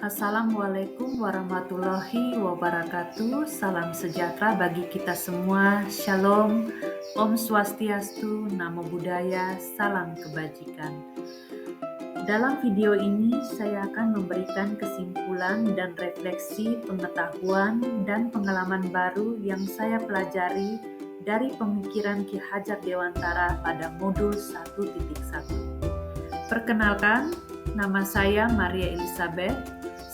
Assalamualaikum warahmatullahi wabarakatuh. Salam sejahtera bagi kita semua. Shalom, Om Swastiastu, Namo Buddhaya, salam kebajikan. Dalam video ini saya akan memberikan kesimpulan dan refleksi pengetahuan dan pengalaman baru yang saya pelajari dari pemikiran Ki Hajar Dewantara pada modul 1.1. Perkenalkan, nama saya Maria Elizabeth.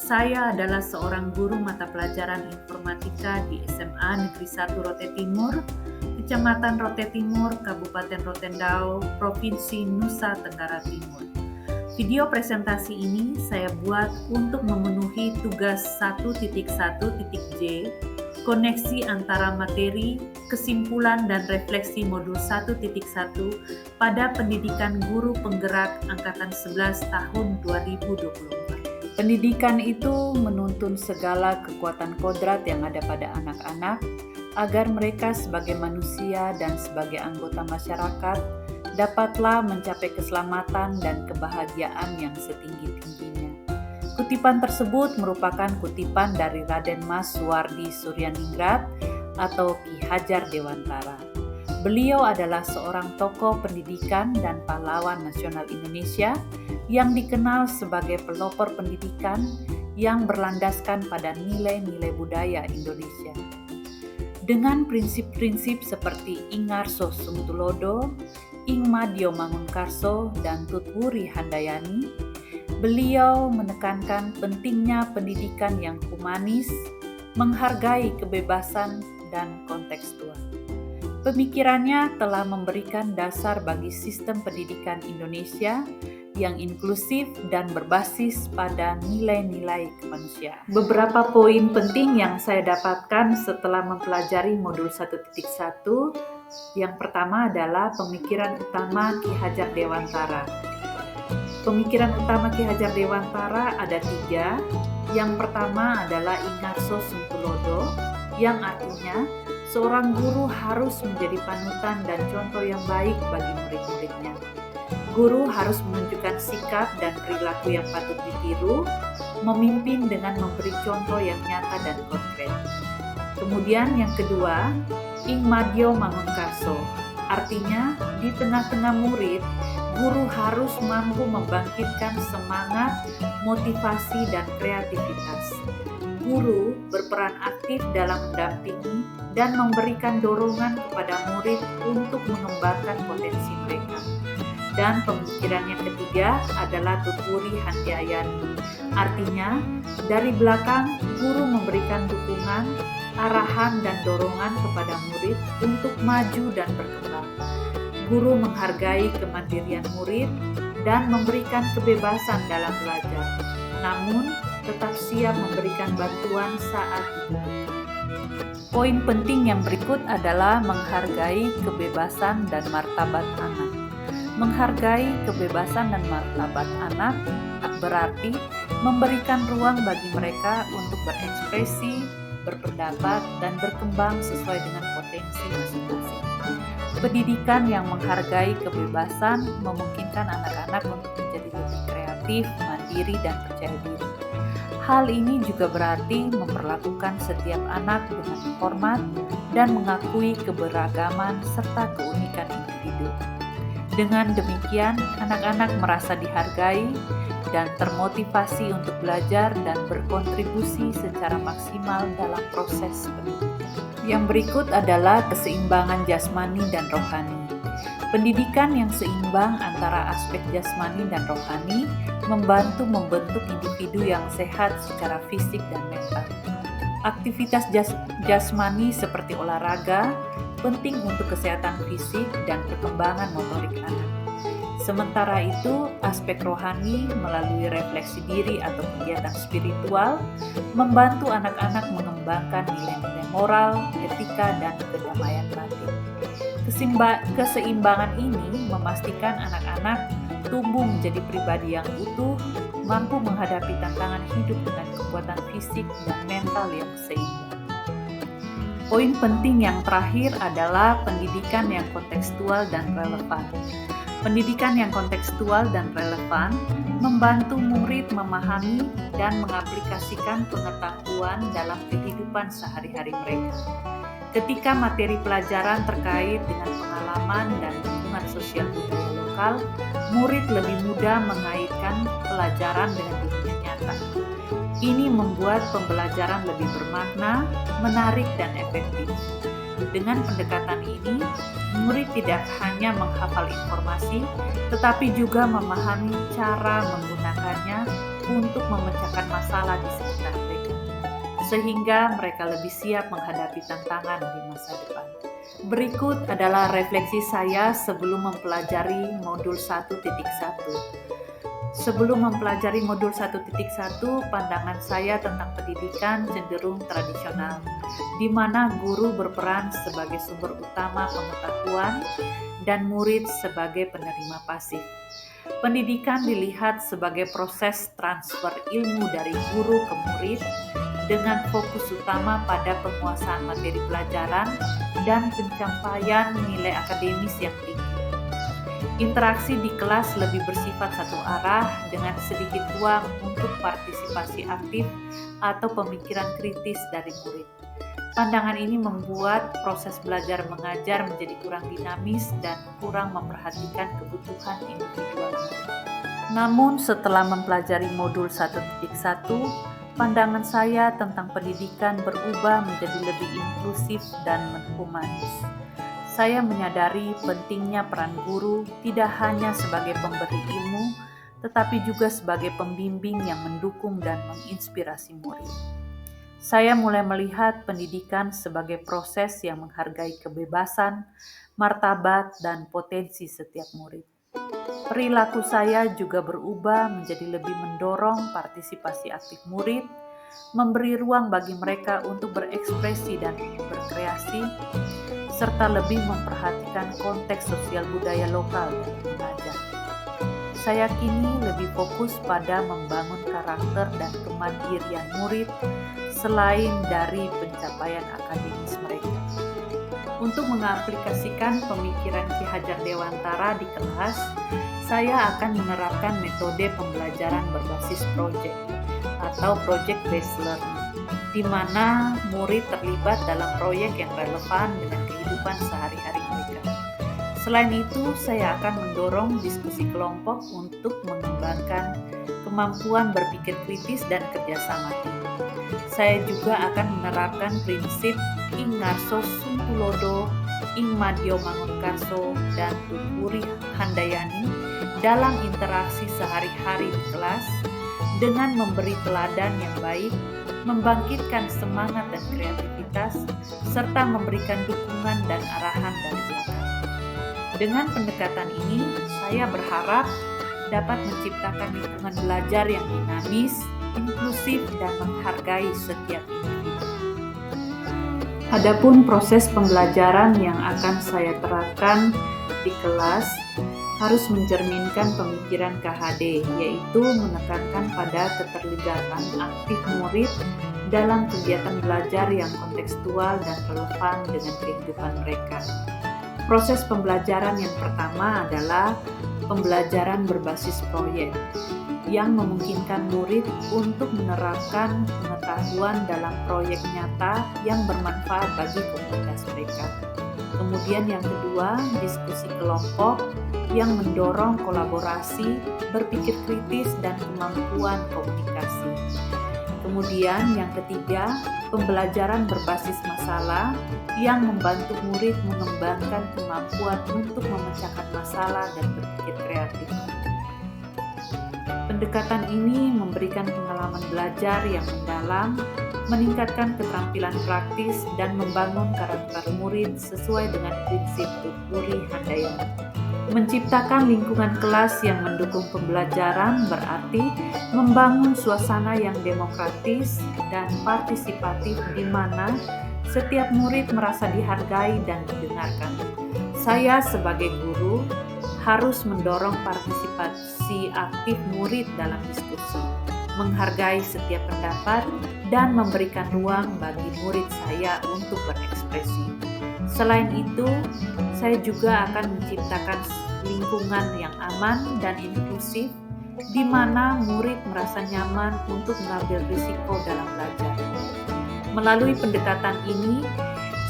Saya adalah seorang guru mata pelajaran informatika di SMA Negeri 1 Rote Timur, Kecamatan Rote Timur, Kabupaten Rotendao, Provinsi Nusa Tenggara Timur. Video presentasi ini saya buat untuk memenuhi tugas 1.1.J, koneksi antara materi, kesimpulan dan refleksi modul 1.1 pada pendidikan guru penggerak Angkatan 11 tahun 2024. Pendidikan itu menuntun segala kekuatan kodrat yang ada pada anak-anak agar mereka sebagai manusia dan sebagai anggota masyarakat dapatlah mencapai keselamatan dan kebahagiaan yang setinggi-tingginya. Kutipan tersebut merupakan kutipan dari Raden Mas Suwardi Suryaningrat atau Ki Hajar Dewantara. Beliau adalah seorang tokoh pendidikan dan pahlawan nasional Indonesia yang dikenal sebagai pelopor pendidikan yang berlandaskan pada nilai-nilai budaya Indonesia. Dengan prinsip-prinsip seperti Ingarso Sungtulodo, Ingmadyo Mangunkarso, dan Tutwuri Handayani, beliau menekankan pentingnya pendidikan yang humanis, menghargai kebebasan dan kontekstual. Pemikirannya telah memberikan dasar bagi sistem pendidikan Indonesia yang inklusif dan berbasis pada nilai-nilai kemanusiaan. Beberapa poin penting yang saya dapatkan setelah mempelajari modul 1.1, yang pertama adalah pemikiran utama Ki Hajar Dewantara. Pemikiran utama Ki Hajar Dewantara ada 3. Yang pertama adalah Ingarso Sungtulodo, yang artinya seorang guru harus menjadi panutan dan contoh yang baik bagi murid-muridnya. Guru harus menunjukkan sikap dan perilaku yang patut ditiru, memimpin dengan memberi contoh yang nyata dan konkret. Kemudian yang kedua, Ingmadyo Mangunkarso, artinya di tengah-tengah murid, guru harus mampu membangkitkan semangat, motivasi, dan kreativitas. Guru berperan aktif dalam mendampingi dan memberikan dorongan kepada murid untuk mengembangkan potensi mereka. Dan pemikiran yang ketiga adalah Tutwuri Handayani. Artinya, dari belakang, guru memberikan dukungan, arahan, dan dorongan kepada murid untuk maju dan berkembang. Guru menghargai kemandirian murid dan memberikan kebebasan dalam belajar, namun tetap siap memberikan bantuan saat dibutuhkan. Poin penting yang berikut adalah menghargai kebebasan dan martabat anak. Menghargai kebebasan dan martabat anak berarti memberikan ruang bagi mereka untuk berekspresi, berpendapat, dan berkembang sesuai dengan potensi masing-masing. Pendidikan yang menghargai kebebasan memungkinkan anak-anak untuk menjadi lebih kreatif, mandiri, dan percaya diri. Hal ini juga berarti memperlakukan setiap anak dengan hormat dan mengakui keberagaman serta keunikan individu. Dengan demikian, anak-anak merasa dihargai dan termotivasi untuk belajar dan berkontribusi secara maksimal dalam proses pendidikan. Yang berikut adalah keseimbangan jasmani dan rohani. Pendidikan yang seimbang antara aspek jasmani dan rohani membantu membentuk individu yang sehat secara fisik dan mental. Aktivitas jasmani seperti olahraga penting untuk kesehatan fisik dan perkembangan motorik anak. Sementara itu, aspek rohani melalui refleksi diri atau kegiatan spiritual membantu anak-anak mengembangkan nilai-nilai moral, etika, dan kedamaian batin. Keseimbangan ini memastikan anak-anak tumbuh menjadi pribadi yang utuh, mampu menghadapi tantangan hidup dengan kekuatan fisik dan mental yang seimbang. Poin penting yang terakhir adalah pendidikan yang kontekstual dan relevan. Pendidikan yang kontekstual dan relevan membantu murid memahami dan mengaplikasikan pengetahuan dalam kehidupan sehari-hari mereka. Ketika materi pelajaran terkait dengan pengalaman dan lingkungan sosial budaya lokal, murid lebih mudah mengaitkan pelajaran dengan dunia nyata. Ini membuat pembelajaran lebih bermakna, menarik, dan efektif. Dengan pendekatan ini, murid tidak hanya menghafal informasi, tetapi juga memahami cara menggunakannya untuk memecahkan masalah di sekitar mereka, sehingga mereka lebih siap menghadapi tantangan di masa depan. Berikut adalah refleksi saya sebelum mempelajari modul 1.1. Sebelum mempelajari modul 1.1, pandangan saya tentang pendidikan cenderung tradisional, di mana guru berperan sebagai sumber utama pengetahuan dan murid sebagai penerima pasif. Pendidikan dilihat sebagai proses transfer ilmu dari guru ke murid dengan fokus utama pada penguasaan materi pelajaran dan pencapaian nilai akademis yang tinggi. Interaksi di kelas lebih bersifat satu arah dengan sedikit ruang untuk partisipasi aktif atau pemikiran kritis dari murid. Pandangan ini membuat proses belajar mengajar menjadi kurang dinamis dan kurang memperhatikan kebutuhan individual murid. Namun setelah mempelajari modul 1.1, pandangan saya tentang pendidikan berubah menjadi lebih inklusif dan humanis. Saya menyadari pentingnya peran guru tidak hanya sebagai pemberi ilmu, tetapi juga sebagai pembimbing yang mendukung dan menginspirasi murid. Saya mulai melihat pendidikan sebagai proses yang menghargai kebebasan, martabat, dan potensi setiap murid. Perilaku saya juga berubah menjadi lebih mendorong partisipasi aktif murid, memberi ruang bagi mereka untuk berekspresi dan berkreasi, serta lebih memperhatikan konteks sosial budaya lokal dalam mengajar. Saya kini lebih fokus pada membangun karakter dan kemandirian murid selain dari pencapaian akademis mereka. Untuk mengaplikasikan pemikiran Ki Hajar Dewantara di kelas, saya akan menerapkan metode pembelajaran berbasis proyek atau project-based learning, di mana murid terlibat dalam proyek yang relevan dengan kehidupan sehari-hari mereka. Selain itu, saya akan mendorong diskusi kelompok untuk mengembangkan kemampuan berpikir kritis dan kerjasama tim. Saya juga akan menerapkan prinsip ing ngarso sumpulodo, ing madyo mangunkarso, dan tuturi handayani dalam interaksi sehari-hari di kelas dengan memberi teladan yang baik, membangkitkan semangat dan kreativitas, serta memberikan dukungan dan arahan dari belakang. Dengan pendekatan ini, saya berharap dapat menciptakan lingkungan belajar yang dinamis, inklusif, dan menghargai setiap individu. Adapun proses pembelajaran yang akan saya terapkan di kelas harus mencerminkan pemikiran KHD, yaitu menekankan pada keterlibatan aktif murid dalam kegiatan belajar yang kontekstual dan relevan dengan kehidupan mereka. Proses pembelajaran yang pertama adalah pembelajaran berbasis proyek, yang memungkinkan murid untuk menerapkan pengetahuan dalam proyek nyata yang bermanfaat bagi komunitas mereka. Kemudian yang kedua, diskusi kelompok yang mendorong kolaborasi, berpikir kritis, dan kemampuan komunikasi. Kemudian yang ketiga, pembelajaran berbasis masalah yang membantu murid mengembangkan kemampuan untuk memecahkan masalah dan berpikir kreatif. Pendekatan ini memberikan pengalaman belajar yang mendalam, meningkatkan keterampilan praktis, dan membangun karakter murid sesuai dengan prinsip tuturi handayani. Menciptakan lingkungan kelas yang mendukung pembelajaran berarti membangun suasana yang demokratis dan partisipatif di mana setiap murid merasa dihargai dan didengarkan. Saya sebagai guru harus mendorong partisipasi aktif murid dalam diskusi, menghargai setiap pendapat, dan memberikan ruang bagi murid saya untuk berekspresi. Selain itu, saya juga akan menciptakan lingkungan yang aman dan inklusif, di mana murid merasa nyaman untuk mengambil risiko dalam belajar. Melalui pendekatan ini,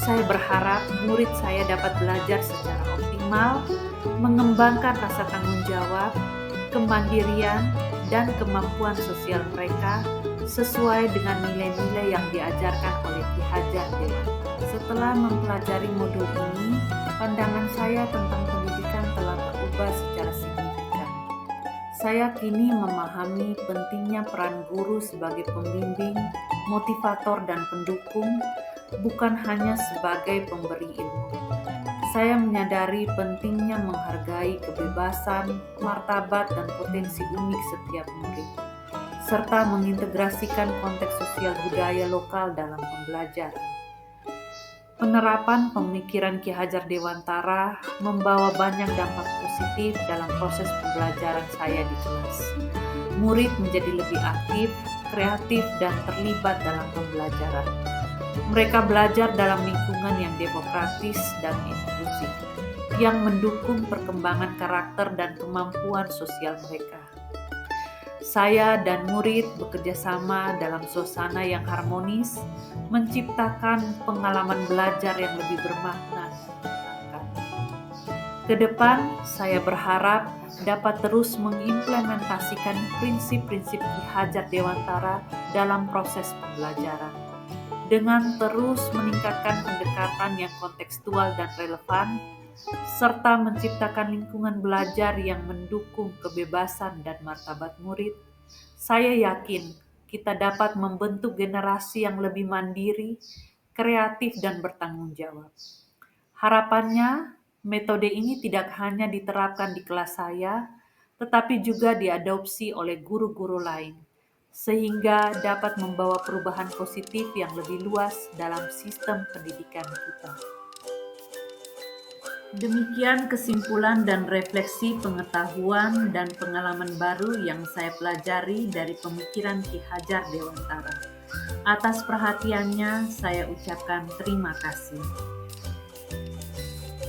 saya berharap murid saya dapat belajar secara optimal, mengembangkan rasa tanggung jawab, kemandirian, dan kemampuan sosial mereka sesuai dengan nilai-nilai yang diajarkan oleh Ki Hajar Dewantara. Setelah mempelajari modul ini, pandangan saya tentang pendidikan telah berubah secara signifikan. Saya kini memahami pentingnya peran guru sebagai pembimbing, motivator, dan pendukung, bukan hanya sebagai pemberi ilmu. Saya menyadari pentingnya menghargai kebebasan, martabat, dan potensi unik setiap murid, serta mengintegrasikan konteks sosial budaya lokal dalam pembelajaran. Penerapan pemikiran Ki Hajar Dewantara membawa banyak dampak positif dalam proses pembelajaran saya di kelas. Murid menjadi lebih aktif, kreatif, dan terlibat dalam pembelajaran. Mereka belajar dalam lingkungan yang demokratis dan inklusif, yang mendukung perkembangan karakter dan kemampuan sosial mereka. Saya dan murid bekerja sama dalam suasana yang harmonis, menciptakan pengalaman belajar yang lebih bermakna. Ke depan, saya berharap dapat terus mengimplementasikan prinsip-prinsip Ki Hajar Dewantara dalam proses pembelajaran, dengan terus meningkatkan pendekatan yang kontekstual dan relevan, serta menciptakan lingkungan belajar yang mendukung kebebasan dan martabat murid. Saya yakin kita dapat membentuk generasi yang lebih mandiri, kreatif, dan bertanggung jawab. Harapannya, metode ini tidak hanya diterapkan di kelas saya, tetapi juga diadopsi oleh guru-guru lain, sehingga dapat membawa perubahan positif yang lebih luas dalam sistem pendidikan kita. Demikian kesimpulan dan refleksi pengetahuan dan pengalaman baru yang saya pelajari dari pemikiran Ki Hajar Dewantara. Atas perhatiannya, saya ucapkan terima kasih.